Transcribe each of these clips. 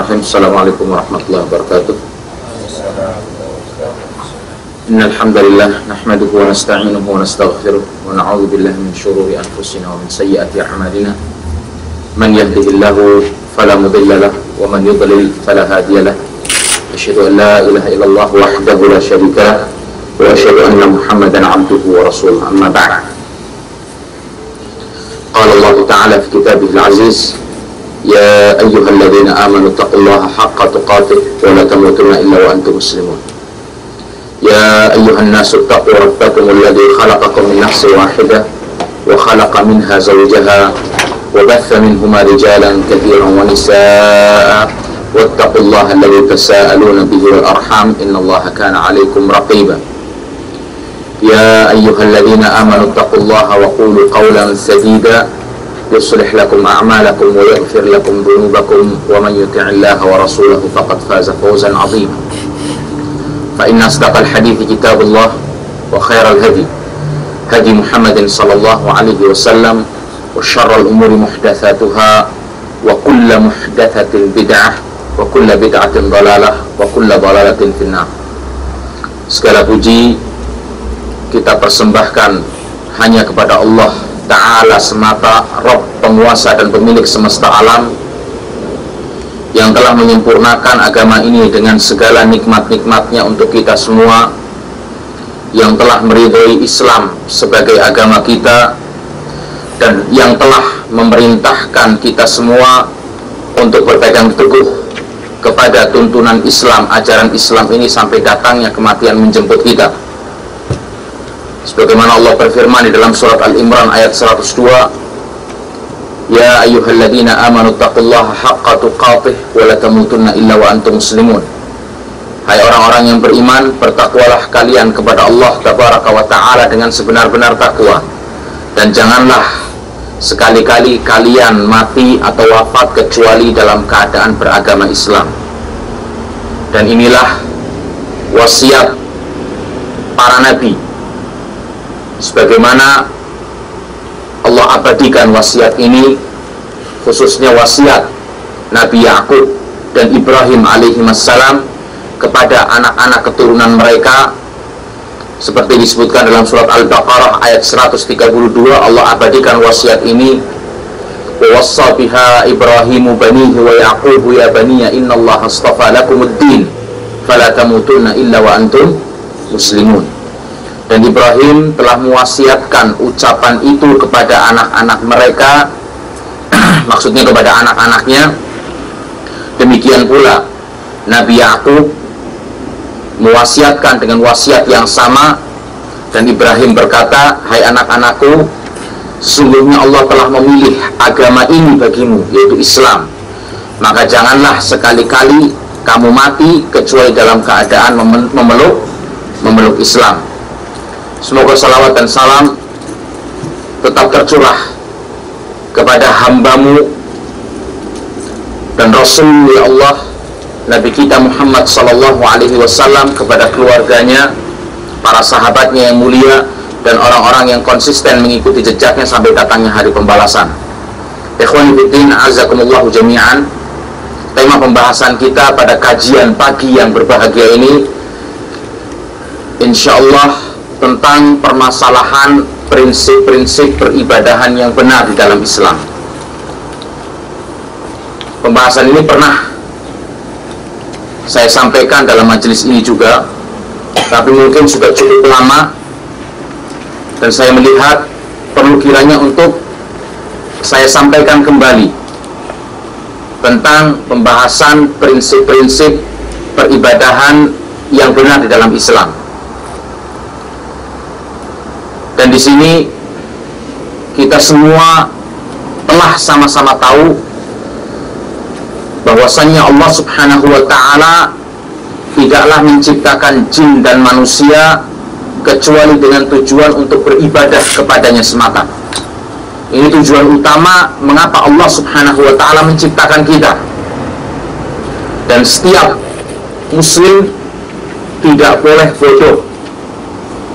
Bismillahirrahmanirrahim. Assalamualaikum warahmatullahi wabarakatuh. Innal hamdalillah nahmaduhu wa nasta'inuhu wa nastaghfiruh wa na'udzu billahi min shururi anfusina wa min sayyiati a'malina. Man yahdihillahu fala mudilla lahu wa man yudlil fala hadiya lahu. Asyhadu an la ilaha illallah wahdahu la syarika lahu wa asyhadu anna Muhammadan 'abduhu wa rasuluhu. Amma ba'd. Qala Allah Ta'ala fi kitabihil 'aziz: Ya ayyuhalladzina amanu taqullaha haqqa tuqatih wa la tamutunna illa wa antum muslimun. Ya ayyuhan nasu taqu rabbakumul ladzi khalaqakum min nafsin wahidah wa khalaqa minha zawjaha wa batha minhuma rijalan katsiran wa nisaa'a wattaqullaha alladzi tasaaluna bihi wal arham innallaha kana 'alaykum raqiba. Ya ayyuhalladzina amanu taqullaha wa qulu qawlan sadida يصلح لكم أعمالكم ويغفر لكم ذنوبكم ومن يطع الله ورسوله فقد فاز فوزا عظيما. فإن أصدق الحديث كتاب الله وخير الهدي هدي محمد صلى الله عليه وسلم وشر الأمور محدثاتها وكل محدثة بدعة وكل بدعة ضلالة وكل ضلالة في النار. Segala puji kita persembahkan hanya kepada Allah Ta'ala semata, Rabb, penguasa dan pemilik semesta alam, yang telah menyempurnakan agama ini dengan segala nikmat-nikmatnya untuk kita semua, yang telah meridhoi Islam sebagai agama kita, dan yang telah memerintahkan kita semua untuk berpegang teguh kepada tuntunan Islam, ajaran Islam ini sampai datangnya kematian menjemput kita. Sebagaimana Allah berfirman di dalam surat Al-Imran ayat 102, Ya ayyuhalladzina amanu taqullaha haqqa tuqatih wa la tamutunna illa wa antum muslimun. Hai orang-orang yang beriman, bertakwalah kalian kepada Allah Tabaraka wa Ta'ala dengan sebenar-benar takwa, dan janganlah sekali-kali kalian mati atau wafat kecuali dalam keadaan beragama Islam. Dan inilah wasiat para nabi, sebagaimana Allah abadikan wasiat ini, khususnya wasiat Nabi Yakub dan Ibrahim alaihissalam kepada anak-anak keturunan mereka, seperti disebutkan dalam surat Al-Baqarah ayat 132. Allah abadikan wasiat ini, wa wassa biha Ibrahimu banihi wa Yaqubu ya baniya innallaha astafa lakumuddin fala tamutunna illa wa antum muslimun. Dan Ibrahim telah mewasiatkan ucapan itu kepada anak-anak mereka, maksudnya kepada anak-anaknya. Demikian pula Nabi Yakub mewasiatkan dengan wasiat yang sama, dan Ibrahim berkata, Hai anak-anakku, sesungguhnya Allah telah memilih agama ini bagimu, yaitu Islam. Maka janganlah sekali-kali kamu mati kecuali dalam keadaan memeluk Islam. Semoga salawat dan salam tetap tercurah kepada hambamu dan Rasul ya Allah, Nabi kita Muhammad sallallahu alaihi wasallam, kepada keluarganya, para sahabatnya yang mulia, dan orang-orang yang konsisten mengikuti jejaknya sampai datangnya hari pembalasan. Ikhwani fiddin, azakumullahu jami'an. Tema pembahasan kita pada kajian pagi yang berbahagia ini, insyaallah, tentang permasalahan prinsip-prinsip peribadahan yang benar di dalam Islam. Pembahasan ini pernah saya sampaikan dalam majelis ini juga, tapi mungkin sudah cukup lama, dan saya melihat perlu kiranya untuk saya sampaikan kembali tentang pembahasan prinsip-prinsip peribadahan yang benar di dalam Islam. Dan di sini kita semua telah sama-sama tahu bahwasannya Allah Subhanahu wa Ta'ala tidaklah menciptakan jin dan manusia kecuali dengan tujuan untuk beribadah kepadanya semata. Ini tujuan utama mengapa Allah Subhanahu wa Ta'ala menciptakan kita. Dan setiap muslim tidak boleh bodoh,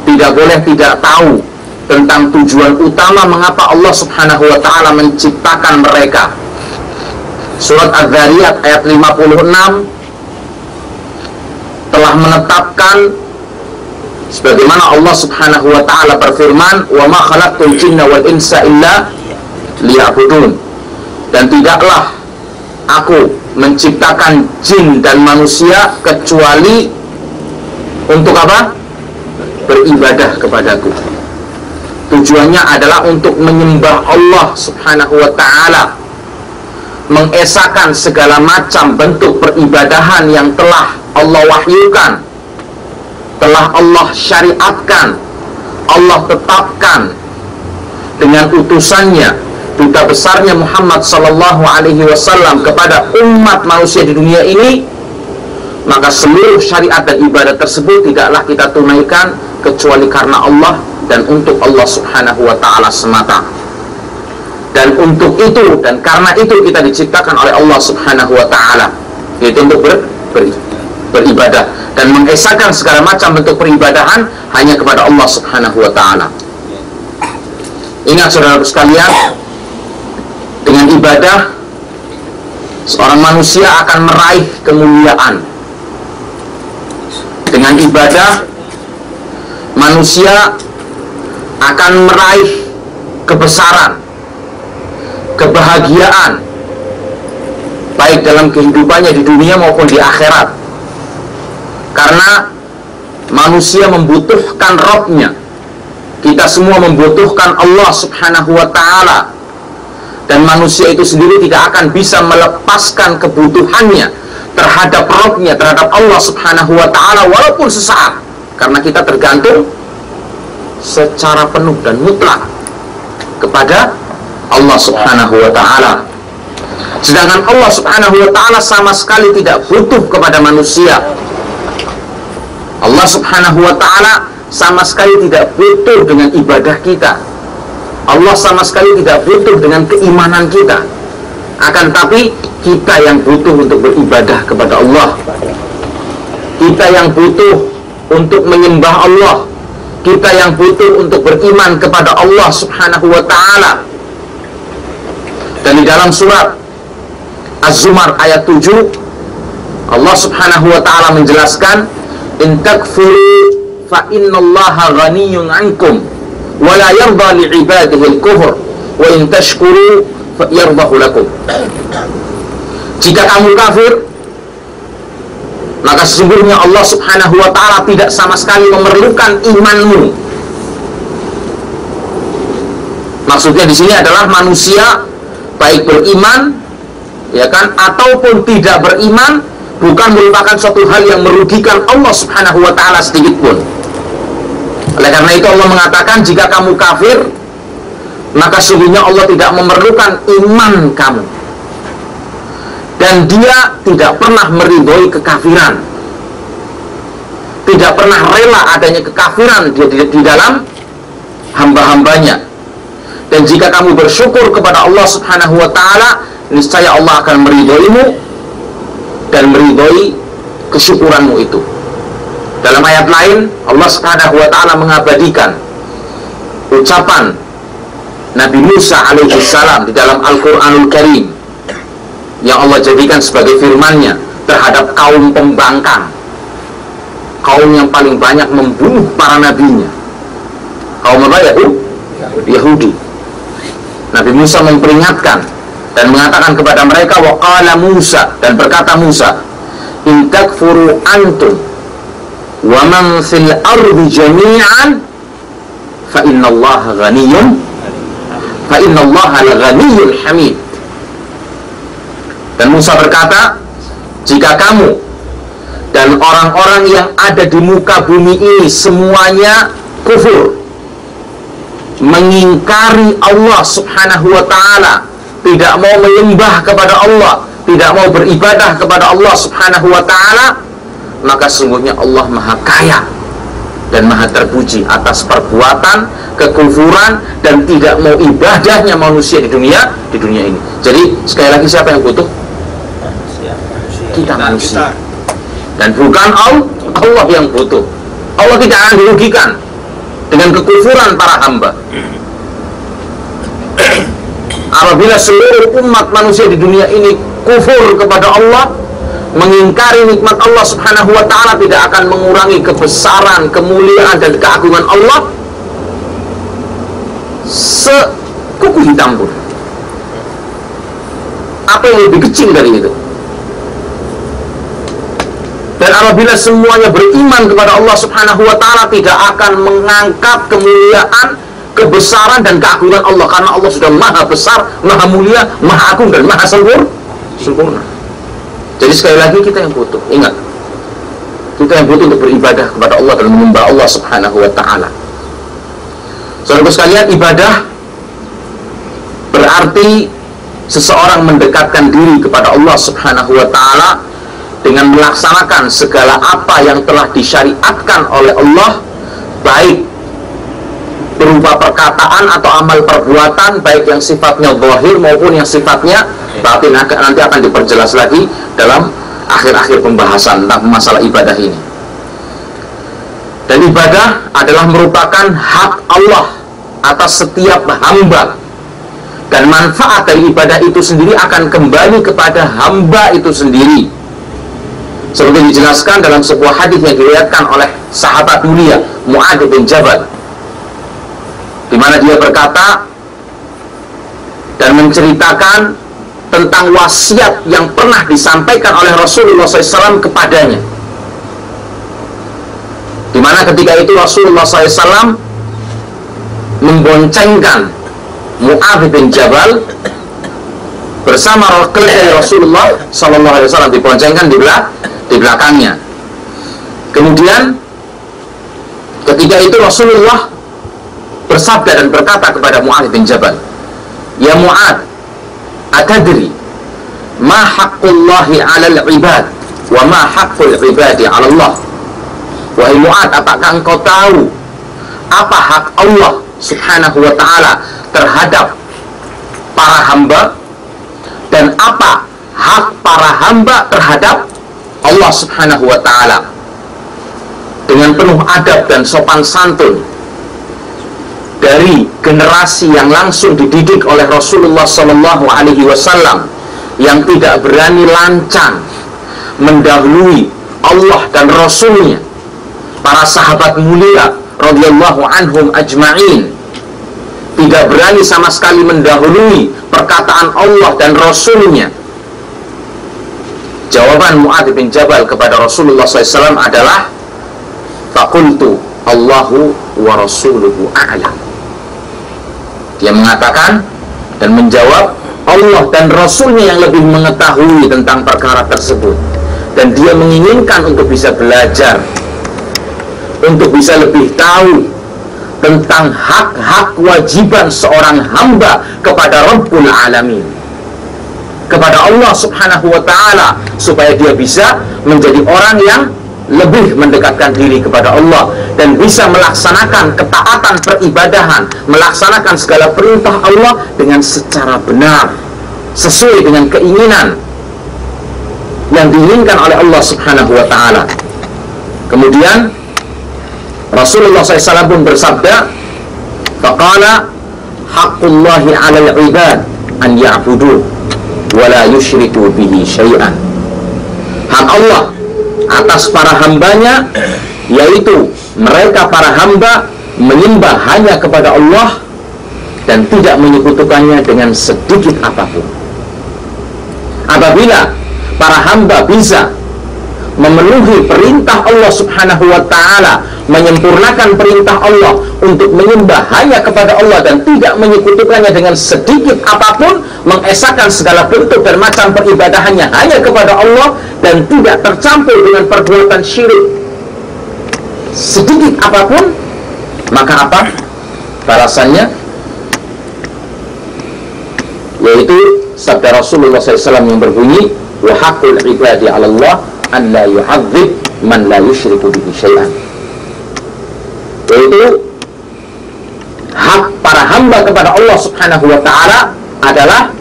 tidak boleh tidak tahu tentang tujuan utama mengapa Allah Subhanahu wa Ta'ala menciptakan mereka. Surat Az-Zariyat ayat 56 telah menetapkan sebagaimana Allah Subhanahu wa taala berfirman, "Wa ma khalaqtul jinna wal insa illa liya'budun." Dan tidaklah aku menciptakan jin dan manusia kecuali untuk apa? Beribadah kepadaku. Tujuannya adalah untuk menyembah Allah Subhanahu wa ta'ala, mengesahkan segala macam bentuk peribadahan yang telah Allah wahyukan, telah Allah syariatkan, Allah tetapkan dengan utusannya, duta besarnya Muhammad sallallahu alaihi wasallam kepada umat manusia di dunia ini. Maka seluruh syariat dan ibadah tersebut tidaklah kita tunaikan kecuali karena Allah dan untuk Allah Subhanahu wa ta'ala semata. Dan untuk itu dan karena itu kita diciptakan oleh Allah Subhanahu wa ta'ala, yaitu untuk beribadah dan mengesahkan segala macam bentuk peribadahan hanya kepada Allah Subhanahu wa ta'ala. Ingat saudara sekalian, dengan ibadah seorang manusia akan meraih kemuliaan. Dengan ibadah manusia akan meraih kebesaran, kebahagiaan, baik dalam kehidupannya di dunia maupun di akhirat. Karena manusia membutuhkan Rabb-nya. Kita semua membutuhkan Allah Subhanahu wa ta'ala. Dan manusia itu sendiri tidak akan bisa melepaskan kebutuhannya terhadap Rabb-nya, terhadap Allah Subhanahu wa ta'ala walaupun sesaat. Karena kita tergantung secara penuh dan mutlak kepada Allah Subhanahu wa ta'ala. Sedangkan Allah Subhanahu wa ta'ala sama sekali tidak butuh kepada manusia. Allah Subhanahu wa ta'ala sama sekali tidak butuh dengan ibadah kita. Allah sama sekali tidak butuh dengan keimanan kita. Akan tapi kita yang butuh untuk beribadah kepada Allah. Kita yang butuh untuk menyembah Allah. Kita yang butuh untuk beriman kepada Allah Subhanahu wa ta'ala. Dan di dalam surat Az-Zumar ayat 7, Allah Subhanahu wa ta'ala menjelaskan, "In takfuru fa innallaha ghaniyyun 'ankum wa la yarda li'ibadihi al-kufr wa in tashkuru fa yardahu lakum." Jika kamu kafir, maka sesungguhnya Allah Subhanahu wa ta'ala tidak sama sekali memerlukan imanmu. Maksudnya di sini adalah manusia baik beriman, ya kan, ataupun tidak beriman, bukan merupakan suatu hal yang merugikan Allah Subhanahu wa ta'ala sedikit pun. Oleh karena itu Allah mengatakan, jika kamu kafir, maka sesungguhnya Allah tidak memerlukan iman kamu. Dan dia tidak pernah meridhoi kekafiran, tidak pernah rela adanya kekafiran di dalam hamba-hambanya. Dan jika kamu bersyukur kepada Allah Subhanahu wa ta'ala, niscaya Allah akan meridhoimu dan meridhoi kesyukuranmu itu. Dalam ayat lain, Allah Subhanahu wa ta'ala mengabadikan ucapan Nabi Musa alaihi salam di dalam Al-Quranul Karim, yang Allah jadikan sebagai firman-Nya terhadap kaum pembangkang, kaum yang paling banyak membunuh para nabinya, kaum apa? Yahudi. Nabi Musa memperingatkan dan mengatakan kepada mereka, wa qala Musa, dan berkata Musa, in takfuru antum wa man fil ardi jami'an fa innallaha ghaniyyun fa innallaha laghaniyyun hamid. Dan Musa berkata, jika kamu dan orang-orang yang ada di muka bumi ini semuanya kufur, mengingkari Allah Subhanahu wa ta'ala, tidak mau menyembah kepada Allah, tidak mau beribadah kepada Allah Subhanahu wa ta'ala, maka sungguhnya Allah maha kaya dan maha terpuji atas perbuatan kekufuran dan tidak mau ibadahnya manusia di dunia ini. Jadi sekali lagi, siapa yang butuh? Kita manusia. Dan bukan Allah yang butuh. Allah tidak akan dirugikan dengan kekufuran para hamba. Apabila seluruh umat manusia di dunia ini kufur kepada Allah, mengingkari nikmat Allah subhanahu wa ta'ala tidak akan mengurangi kebesaran, kemuliaan, dan keagungan Allah sekuku hitam pun. Apa yang lebih kecil dari itu? Dan apabila semuanya beriman kepada Allah subhanahu wa ta'ala, tidak akan mengangkat kemuliaan, kebesaran, dan keagungan Allah, karena Allah sudah maha besar, maha mulia, maha agung, dan maha sempurna. Jadi sekali lagi kita yang butuh, ingat, kita yang butuh untuk beribadah kepada Allah dan menyembah Allah subhanahu wa ta'ala. Saudara sekalian, ibadah berarti seseorang mendekatkan diri kepada Allah subhanahu wa ta'ala dengan melaksanakan segala apa yang telah disyariatkan oleh Allah, baik berupa perkataan atau amal perbuatan, baik yang sifatnya zahir maupun yang sifatnya batin. Nanti akan diperjelas lagi dalam akhir-akhir pembahasan tentang masalah ibadah ini. Dan ibadah adalah merupakan hak Allah atas setiap hamba, dan manfaat dari ibadah itu sendiri akan kembali kepada hamba itu sendiri, seperti dijelaskan dalam sebuah hadis yang diriwayatkan oleh sahabat mulia Mu'adz bin Jabal, di mana dia berkata dan menceritakan tentang wasiat yang pernah disampaikan oleh Rasulullah SAW kepadanya, di mana ketika itu Rasulullah SAW memboncengkan Mu'adz bin Jabal bersama rokil dari Rasulullah SAW, diboncengkan di belakangnya. Kemudian ketika itu Rasulullah bersabda dan berkata kepada Mu'adz bin Jabal, "Ya Mu'adz, atadri ma haqqullahi 'alal 'ibad wa ma haqqul 'ibadi 'ala Allah?" Wahai Mu'adz, apakah engkau tahu apa hak Allah subhanahu wa ta'ala terhadap para hamba, dan apa hak para hamba terhadap Allah subhanahu wa ta'ala? Dengan penuh adab dan sopan santun dari generasi yang langsung dididik oleh Rasulullah sallallahu alaihi wasallam, yang tidak berani lancang mendahului Allah dan Rasulnya, para sahabat mulia radhiyallahu anhum ajma'in, tidak berani sama sekali mendahului perkataan Allah dan Rasulnya. Jawaban Mu'adz bin Jabal kepada Rasulullah SAW adalah, "Faqultu Allahu wa rasuluhu a'lam." Dia mengatakan dan menjawab, Allah dan Rasulnya yang lebih mengetahui tentang perkara tersebut, dan dia menginginkan untuk bisa belajar, untuk bisa lebih tahu tentang hak-hak kewajiban seorang hamba kepada Rabbul Alamin, kepada Allah subhanahu wa ta'ala, supaya dia bisa menjadi orang yang lebih mendekatkan diri kepada Allah dan bisa melaksanakan ketaatan peribadahan, melaksanakan segala perintah Allah dengan secara benar, sesuai dengan keinginan yang diinginkan oleh Allah subhanahu wa ta'ala. Kemudian Rasulullah SAW pun bersabda, "Faqala haqqullahi 'alal 'ibad an ya'budu wa la yusyriku bihi syai'an." Hak Allah atas para hambanya, yaitu mereka para hamba menyembah hanya kepada Allah dan tidak menyekutukannya dengan sedikit apapun. Apabila para hamba bisa memenuhi perintah Allah subhanahu wa ta'ala, menyempurnakan perintah Allah untuk menyembah hanya kepada Allah dan tidak menyekutukannya dengan sedikit apapun, mengesahkan segala bentuk dan macam peribadahannya hanya kepada Allah dan tidak tercampur dengan perbuatan syirik sedikit apapun, maka apa balasannya? Yaitu sabda Rasulullah SAW yang berbunyi, "Wa haqqul ibadi 'ala Allah an la yu'adzib man la yusyriku bihi syai'an." Yaitu hak para hamba kepada Allah subhanahu wa ta'ala adalah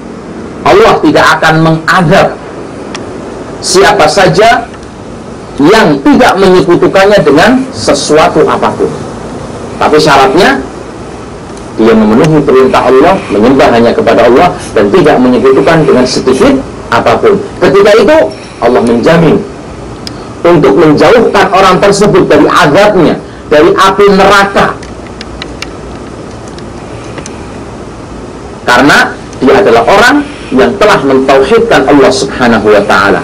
Allah tidak akan mengadab siapa saja yang tidak menyekutukannya dengan sesuatu apapun. Tapi syaratnya dia memenuhi perintah Allah, menyembah hanya kepada Allah dan tidak menyekutukan dengan sedikit apapun. Ketika itu Allah menjamin untuk menjauhkan orang tersebut dari azabnya, dari api neraka, karena dia adalah orang yang telah mentauhidkan Allah Subhanahu wa ta'ala.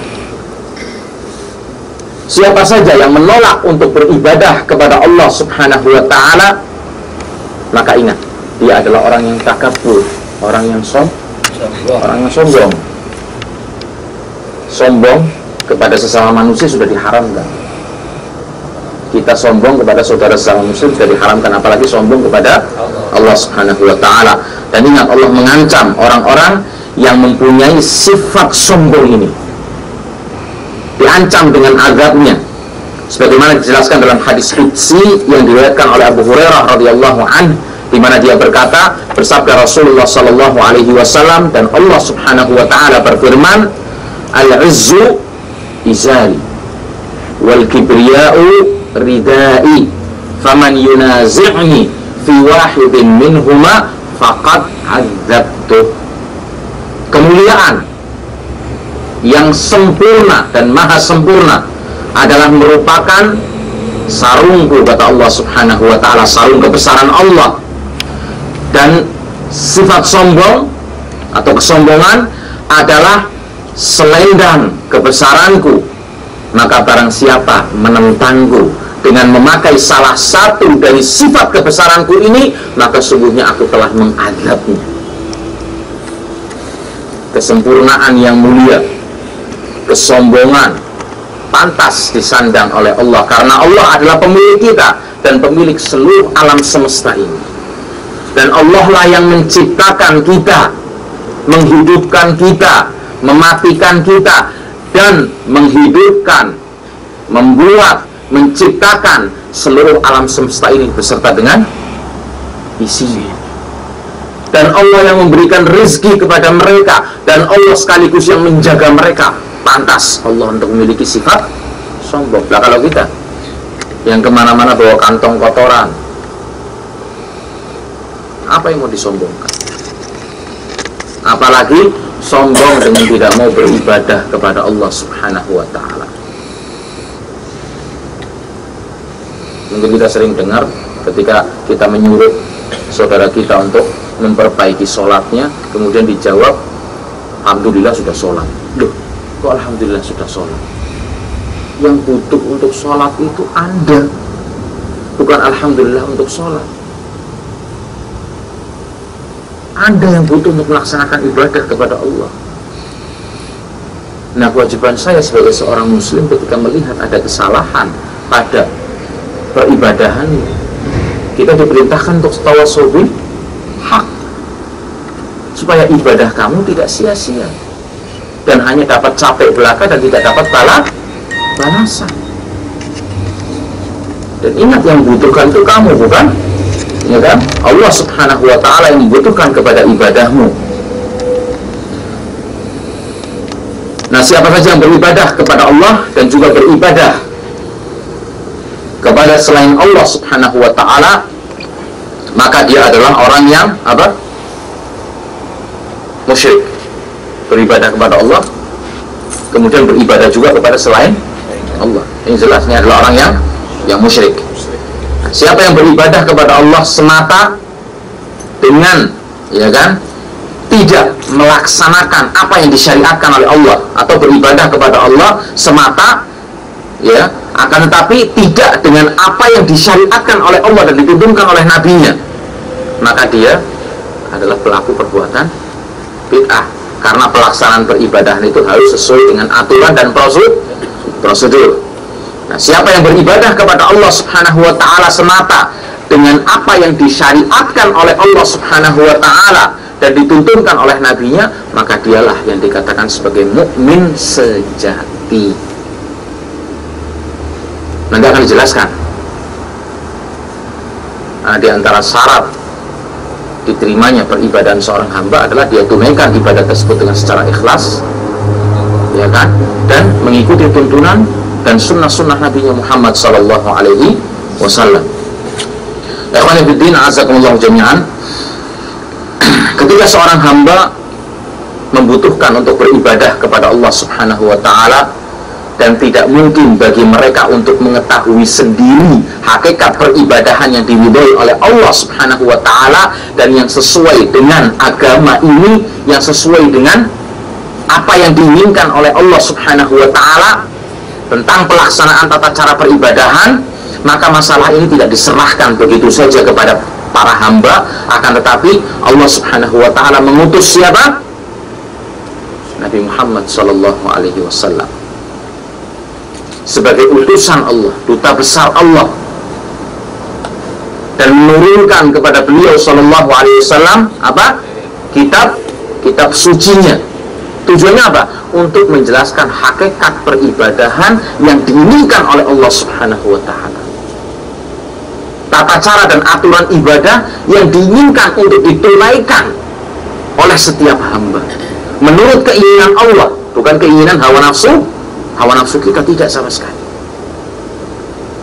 Siapa saja yang menolak untuk beribadah kepada Allah Subhanahu wa ta'ala, maka ingat, dia adalah orang yang takabur, orang yang sombong. Sombong kepada sesama manusia sudah diharamkan. Kita sombong kepada saudara sesama muslim sudah diharamkan, apalagi sombong kepada Allah Subhanahu wa ta'ala. Dan ingat, Allah mengancam orang-orang yang mempunyai sifat sombong ini, diancam dengan azabnya, sebagaimana dijelaskan dalam hadis qudsi yang diriwayatkan oleh Abu Hurairah radhiyallahu anhu, di mana dia berkata, bersabda Rasulullah sallallahu alaihi wasallam, dan Allah Subhanahu wa ta'ala berfirman, al-izzu izari wal kibriya'u ridai faman yunazi'ni fi wahidin minhuma faqad adzabtuh. Kemuliaan yang sempurna dan maha sempurna adalah merupakan sarungku, kata Allah Subhanahu wa ta'ala, sarung kebesaran Allah. Dan sifat sombong atau kesombongan adalah selendang kebesaranku. Maka barang siapa menentangku dengan memakai salah satu dari sifat kebesaranku ini, maka sungguhnya aku telah mengadabnya. Kesempurnaan yang mulia, kesombongan pantas disandang oleh Allah, karena Allah adalah pemilik kita dan pemilik seluruh alam semesta ini. Dan Allah lah yang menciptakan kita, menghidupkan kita, mematikan kita, dan menghidupkan, membuat, menciptakan seluruh alam semesta ini beserta dengan isinya. Dan Allah yang memberikan rezeki kepada mereka, dan Allah sekaligus yang menjaga mereka. Pantas Allah untuk memiliki sifat sombong. Nah, kalau kita yang kemana-mana bawa kantong kotoran, apa yang mau disombongkan? Apalagi sombong dengan tidak mau beribadah kepada Allah Subhanahu wa ta'ala. Mungkin kita sering dengar ketika kita menyuruh saudara kita untuk memperbaiki sholatnya, kemudian dijawab, alhamdulillah sudah sholat. Loh, kok alhamdulillah sudah sholat? Yang butuh untuk sholat itu Anda, bukan alhamdulillah untuk sholat. Anda yang butuh untuk melaksanakan ibadah kepada Allah. Nah, kewajiban saya sebagai seorang muslim ketika melihat ada kesalahan pada peribadahan, kita diperintahkan untuk tawassul bil haq, supaya ibadah kamu tidak sia-sia dan hanya dapat capek belaka dan tidak dapat balasan. Dan ingat, yang membutuhkan itu kamu, bukan, ya kan? Allah Subhanahu wa ta'ala yang membutuhkan kepada ibadahmu. Nah, siapa saja yang beribadah kepada Allah dan juga beribadah kepada selain Allah Subhanahu wa ta'ala, maka dia adalah orang yang apa? Musyrik. Beribadah kepada Allah, kemudian beribadah juga kepada selain Allah. Ini jelasnya adalah orang yang musyrik. Siapa yang beribadah kepada Allah semata dengan, ya kan, tidak melaksanakan apa yang disyariatkan oleh Allah, atau beribadah kepada Allah semata, ya, akan tetapi tidak dengan apa yang disyariatkan oleh Allah dan dituntunkan oleh nabinya, maka dia adalah pelaku perbuatan bid'ah, karena pelaksanaan peribadahan itu harus sesuai dengan aturan dan prosedur. Nah, siapa yang beribadah kepada Allah Subhanahu wa ta'ala semata dengan apa yang disyariatkan oleh Allah Subhanahu wa ta'ala dan dituntunkan oleh nabinya, maka dialah yang dikatakan sebagai mukmin sejati. Nanti akan dijelaskan. Nah, di antara syarat diterimanya peribadahan seorang hamba adalah dia tunaikan ibadah tersebut dengan secara ikhlas, ya kan, dan mengikuti tuntunan dan sunnah-sunnah Nabi Muhammad sallallahu alaihi wasallam. Ikhwani fiddin, azakumullah jami'an. Ketika seorang hamba membutuhkan untuk beribadah kepada Allah Subhanahu wa ta'ala, dan tidak mungkin bagi mereka untuk mengetahui sendiri hakikat peribadahan yang diridhoi oleh Allah Subhanahu wa ta'ala dan yang sesuai dengan agama ini, yang sesuai dengan apa yang diinginkan oleh Allah Subhanahu wa ta'ala tentang pelaksanaan tata cara peribadahan. Maka masalah ini tidak diserahkan begitu saja kepada para hamba, akan tetapi Allah Subhanahu wa ta'ala mengutus siapa? Nabi Muhammad sallallahu alaihi wasallam sebagai utusan Allah, duta besar Allah, dan menurunkan kepada beliau sallallahu alaihi wasallam apa? Kitab sucinya. Tujuannya apa? Untuk menjelaskan hakikat peribadahan yang diinginkan oleh Allah Subhanahu wa ta'ala, tata cara dan aturan ibadah yang diinginkan untuk ditunaikan oleh setiap hamba menurut keinginan Allah, bukan keinginan hawa nafsu. Hawa nafsu kita tidak sama sekali.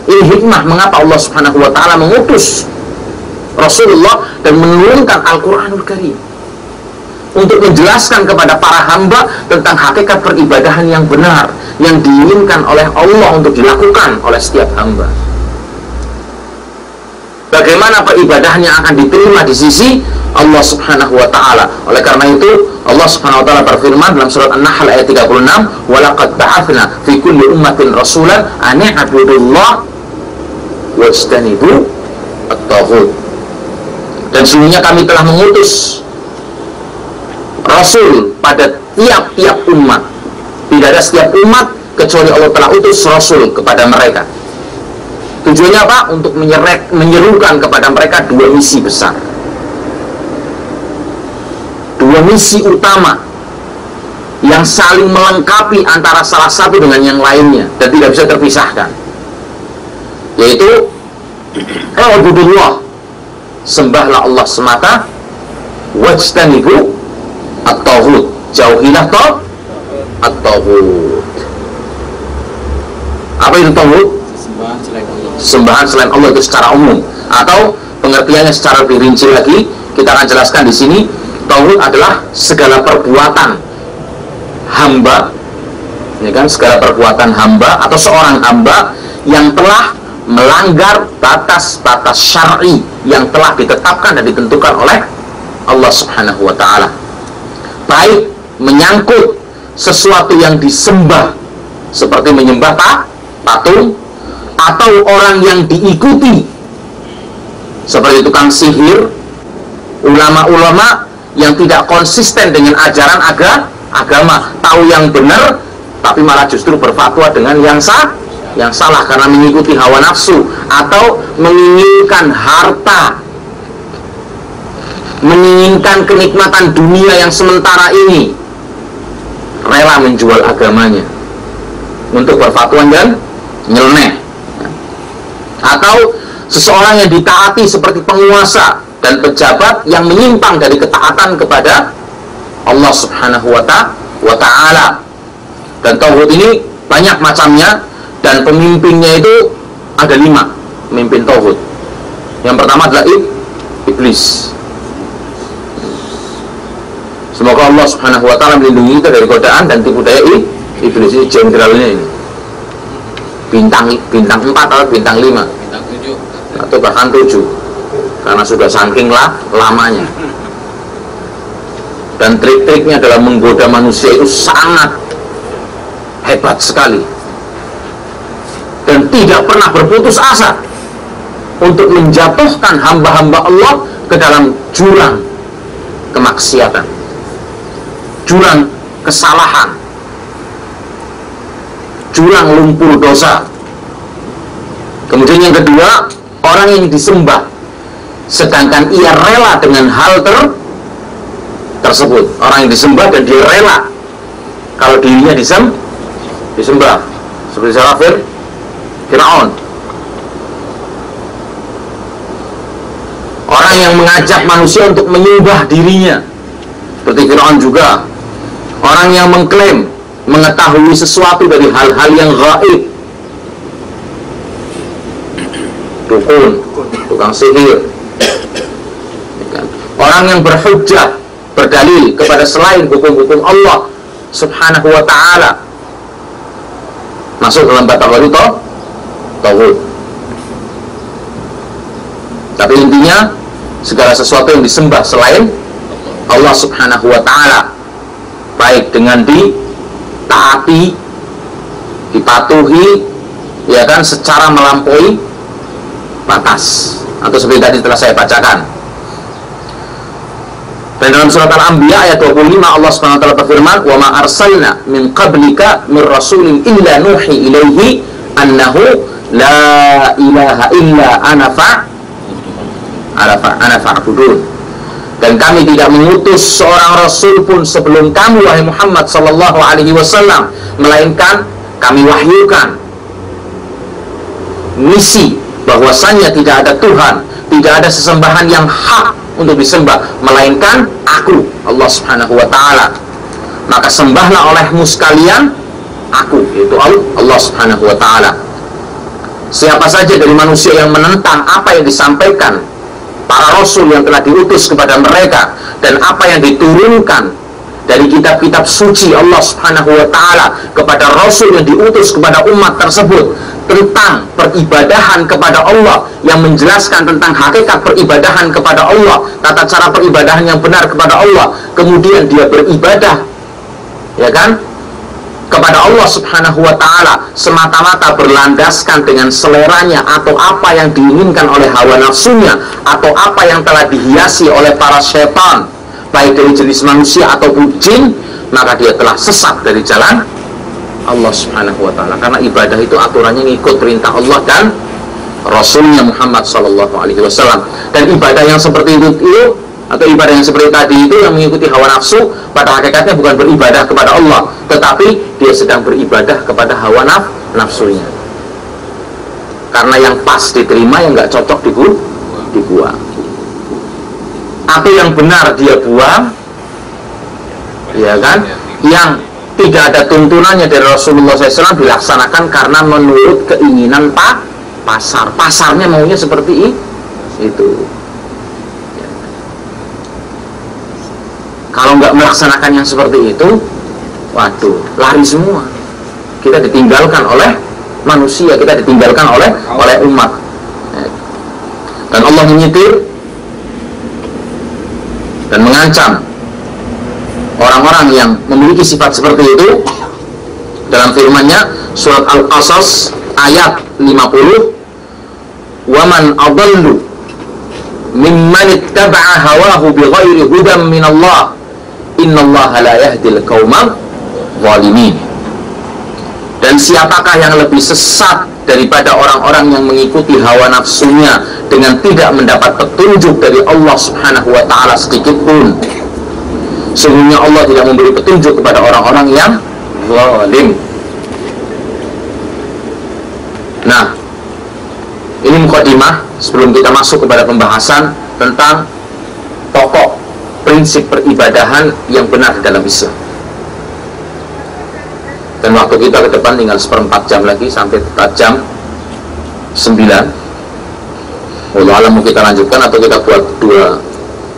Ini hikmah mengapa Allah Subhanahu wa ta'ala mengutus Rasulullah dan menurunkan Al-Quranul Karim untuk menjelaskan kepada para hamba tentang hakikat peribadahan yang benar yang diinginkan oleh Allah untuk dilakukan oleh setiap hamba. Bagaimana peribadahan yang akan diterima di sisi Allah Subhanahu wa ta'ala. Oleh karena itu Allah Subhanahu wa ta'ala berfirman dalam surat An-Nahl ayat 36, "Walaqad ba'atsna fi kulli ummatin rasulan an i'budullah wajtanibu at-taghut." Dan sesungguhnya kami telah mengutus Rasul pada tiap-tiap umat. Tidak ada setiap umat kecuali Allah telah utus Rasul kepada mereka. Tujuannya apa? Untuk menyerukan kepada mereka dua misi besar, dua misi utama yang saling melengkapi antara salah satu dengan yang lainnya dan tidak bisa terpisahkan, yaitu I'budullah, sembahlah Allah semata, wajtanibu at-taghut, jauhilah at-taghut. Apa itu taghut? Sembahan selain Allah itu secara umum, atau pengertiannya secara lebih rinci lagi kita akan jelaskan di sini. Taghut adalah segala perbuatan hamba, ini kan, segala perbuatan hamba atau seorang hamba yang telah melanggar batas-batas syar'i yang telah ditetapkan dan ditentukan oleh Allah Subhanahu wa ta'ala, baik menyangkut sesuatu yang disembah seperti menyembah patung, atau orang yang diikuti seperti tukang sihir, ulama-ulama yang tidak konsisten dengan ajaran agama, tahu yang benar tapi malah justru berfatwa dengan yang salah karena mengikuti hawa nafsu, atau menginginkan harta, menginginkan kenikmatan dunia yang sementara ini, rela menjual agamanya untuk berfatwa dan nyeleneh. Atau seseorang yang ditaati seperti penguasa dan pejabat yang menyimpang dari ketaatan kepada Allah Subhanahu wa ta'ala. Dan tauhid ini banyak macamnya, dan pemimpinnya itu ada 5 pemimpin tauhid. Yang pertama adalah iblis. Semoga Allah Subhanahu wa ta'ala melindungi kita dari godaan dan tipu daya iblis. Ini jenderalnya ini, bintang 4 atau bintang 5 atau bahkan 7, karena sudah saking lamanya. Dan trik-triknya dalam menggoda manusia itu sangat hebat sekali, dan tidak pernah berputus asa untuk menjatuhkan hamba-hamba Allah ke dalam jurang kemaksiatan, jurang kesalahan, jurang lumpur dosa. Kemudian yang kedua, orang yang disembah sedangkan ia rela dengan hal tersebut. Orang yang disembah dan dia rela kalau dirinya disembah, seperti Firaun. Orang yang mengajak manusia untuk menyembah dirinya, seperti Firaun juga. Orang yang mengklaim mengetahui sesuatu dari hal-hal yang gaib, dukun, tukang sihir. Orang yang berhujjah, berdalil kepada selain hukum-hukum Allah Subhanahu wa ta'ala, masuk dalam kategori tauhid. Tapi intinya segala sesuatu yang disembah selain Allah Subhanahu wa ta'ala, baik dengan ditaati, dipatuhi, ya kan, secara melampaui batas, atau seperti tadi telah saya bacakan. Dan dalam surat Al-Anbiya ayat 25 Allah Subhanahu wa ta'ala berfirman, "Wa ma arsalna min qablika min rasulin illa nuhi ilaihi annahu la ilaha illa ana fa'budun." Dan kami tidak mengutus seorang rasul pun sebelum kamu wahai Muhammad sallallahu alaihi wasallam, melainkan kami wahyukan misi bahwasanya tidak ada Tuhan, tidak ada sesembahan yang hak untuk disembah melainkan aku, Allah Subhanahu wa ta'ala. Maka sembahlah olehmu sekalian aku, yaitu Allah Subhanahu wa ta'ala. Siapa saja dari manusia yang menentang apa yang disampaikan para rasul yang telah diutus kepada mereka dan apa yang diturunkan dari kitab-kitab suci Allah Subhanahu wa ta'ala kepada rasul yang diutus kepada umat tersebut tentang peribadahan kepada Allah, yang menjelaskan tentang hakikat peribadahan kepada Allah, tata cara peribadahan yang benar kepada Allah, kemudian dia beribadah, ya kan, kepada Allah Subhanahu wa ta'ala semata-mata berlandaskan dengan seleranya atau apa yang diinginkan oleh hawa nafsunya, atau apa yang telah dihiasi oleh para syaitan baik dari jenis manusia ataupun jin, maka dia telah sesat dari jalan Allah Subhanahu wa ta'ala. Karena ibadah itu aturannya ngikut perintah Allah dan Rasulnya Muhammad sallallahu alaihi wasallam. Dan ibadah yang seperti itu atau ibadah yang seperti tadi itu yang mengikuti hawa nafsu, pada hakikatnya bukan beribadah kepada Allah, tetapi dia sedang beribadah kepada hawa nafsunya. Karena yang pas diterima, yang nggak cocok dibuang. Apa yang benar dia buang, ya kan? Yang tidak ada tuntunannya dari Rasulullah SAW dilaksanakan karena menurut keinginan pasar. Pasarnya maunya seperti itu. Kalau nggak melaksanakan yang seperti itu, waduh, lari semua. Kita ditinggalkan oleh manusia, kita ditinggalkan oleh umat. Dan Allah menyitir dan mengancam orang-orang yang memiliki sifat seperti itu dalam firman-Nya surat Al-Qasas ayat 50, "Waman adallu mimman ittaba'a hawahu bighairi hudan minallah innallaha la yahdil qaumal zalimin." Dan siapakah yang lebih sesat daripada orang-orang yang mengikuti hawa nafsunya dengan tidak mendapat petunjuk dari Allah Subhanahu wa ta'ala sedikit pun. Sungguhnya Allah tidak memberi petunjuk kepada orang-orang yang zalim. Nah, ini mukadimah sebelum kita masuk kepada pembahasan tentang pokok prinsip peribadahan yang benar dalam Islam. Dan waktu kita ke depan tinggal 1/4 jam lagi sampai jam 9. Wallahu a'lam, mau kita lanjutkan atau kita buat 2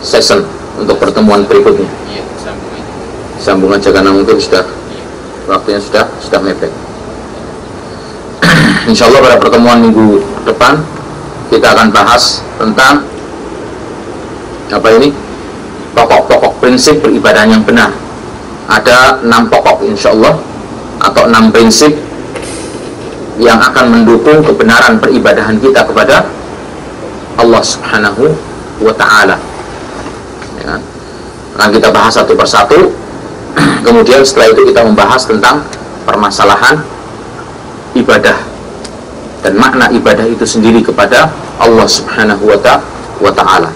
session untuk pertemuan berikutnya? Sambung aja karena mungkin sudah waktunya sudah mepet. Insya Allah pada pertemuan minggu depan kita akan bahas tentang apa ini, pokok-pokok prinsip peribadahan yang benar. Ada 6 pokok insya Allah, atau 6 prinsip yang akan mendukung kebenaran peribadahan kita kepada Allah Subhanahu wa ta'ala, ya. Akan kita bahas satu persatu. Kemudian setelah itu kita membahas tentang permasalahan ibadah dan makna ibadah itu sendiri kepada Allah Subhanahu wa ta'ala.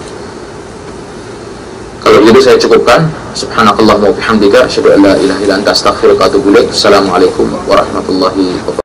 Kalau begitu saya cukupkan. Subhanakallahumma wa bihamdika asyhadu an la ilaha illa anta astaghfiruka wa atubu ilaik. Assalamualaikum warahmatullahi wabarakatuh.